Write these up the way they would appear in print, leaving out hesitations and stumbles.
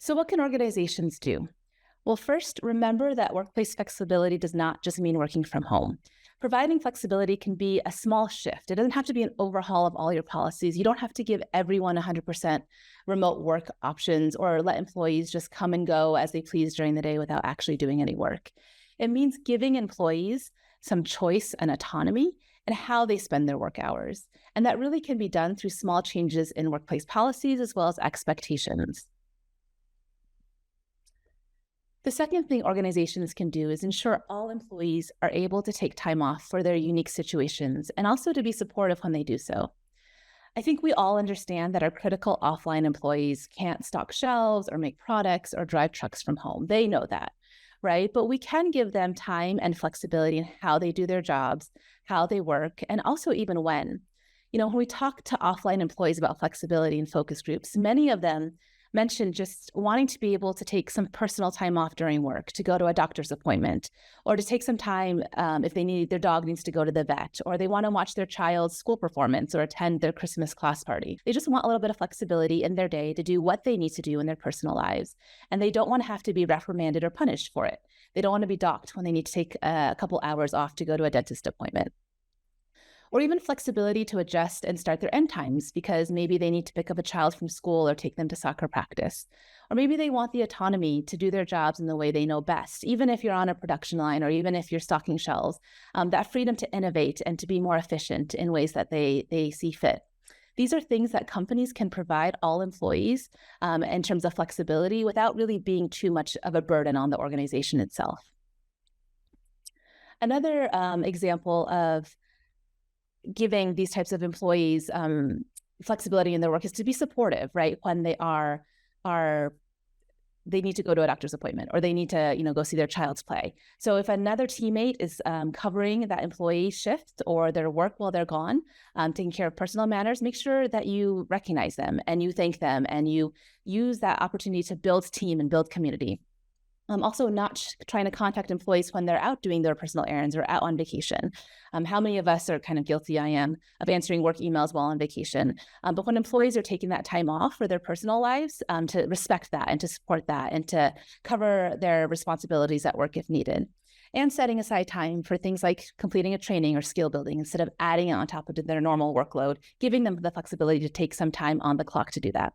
So what can organizations do? Well, first, remember that workplace flexibility does not just mean working from home. Providing flexibility can be a small shift. It doesn't have to be an overhaul of all your policies. You don't have to give everyone 100% remote work options or let employees just come and go as they please during the day without actually doing any work. It means giving employees some choice and autonomy in how they spend their work hours. And that really can be done through small changes in workplace policies as well as expectations. The second thing organizations can do is ensure all employees are able to take time off for their unique situations and also to be supportive when they do so. I think we all understand that our critical offline employees can't stock shelves or make products or drive trucks from home. They know that, right? But we can give them time and flexibility in how they do their jobs, how they work, and also even when. When we talk to offline employees about flexibility in focus groups, many of them mentioned just wanting to be able to take some personal time off during work, to go to a doctor's appointment, or to take some time if their dog needs to go to the vet, or they want to watch their child's school performance or attend their Christmas class party. They just want a little bit of flexibility in their day to do what they need to do in their personal lives. And they don't want to have to be reprimanded or punished for it. They don't want to be docked when they need to take a couple hours off to go to a dentist appointment. Or even flexibility to adjust and start their end times because maybe they need to pick up a child from school or take them to soccer practice. Or maybe they want the autonomy to do their jobs in the way they know best, even if you're on a production line or even if you're stocking shelves, that freedom to innovate and to be more efficient in ways that they see fit. These are things that companies can provide all employees in terms of flexibility without really being too much of a burden on the organization itself. Another example of giving these types of employees flexibility in their work is to be supportive, right? When they need to go to a doctor's appointment or they need to, go see their child's play. So if another teammate is covering that employee's shift or their work while they're gone, taking care of personal matters, make sure that you recognize them and you thank them and you use that opportunity to build team and build community. Also, not trying to contact employees when they're out doing their personal errands or out on vacation. How many of us are kind of guilty, I am, of answering work emails while on vacation? But when employees are taking that time off for their personal lives, to respect that and to support that and to cover their responsibilities at work if needed. And setting aside time for things like completing a training or skill building instead of adding it on top of their normal workload, giving them the flexibility to take some time on the clock to do that.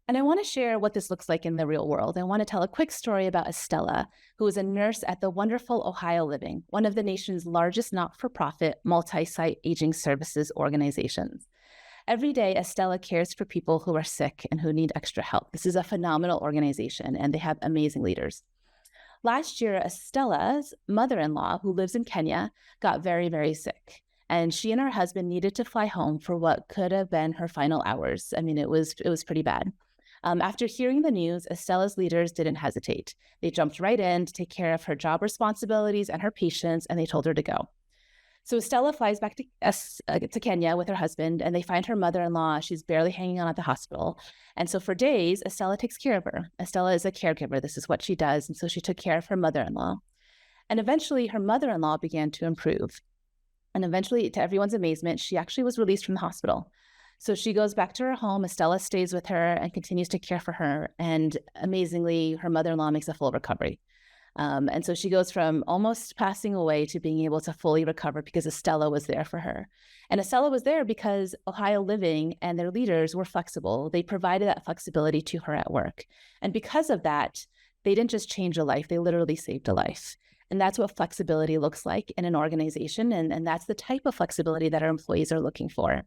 And I want to share what this looks like in the real world. I want to tell a quick story about Estella, who is a nurse at the wonderful Ohio Living, one of the nation's largest not-for-profit multi-site aging services organizations. Every day, Estella cares for people who are sick and who need extra help. This is a phenomenal organization, and they have amazing leaders. Last year, Estella's mother-in-law, who lives in Kenya, got very, very sick. And she and her husband needed to fly home for what could have been her final hours. I mean, it was pretty bad. After hearing the news, Estella's leaders didn't hesitate. They jumped right in to take care of her job responsibilities and her patients, and they told her to go. So Estella flies back to Kenya with her husband, and they find her mother-in-law. She's barely hanging on at the hospital. And so for days, Estella takes care of her. Estella is a caregiver. This is what she does. And so she took care of her mother-in-law. And eventually, her mother-in-law began to improve. And eventually, to everyone's amazement, she actually was released from the hospital. So she goes back to her home. Estella stays with her and continues to care for her. And amazingly, her mother-in-law makes a full recovery. And so she goes from almost passing away to being able to fully recover because Estella was there for her. And Estella was there because Ohio Living and their leaders were flexible. They provided that flexibility to her at work. And because of that, they didn't just change a life, they literally saved a life. And that's what flexibility looks like in an organization. And that's the type of flexibility that our employees are looking for.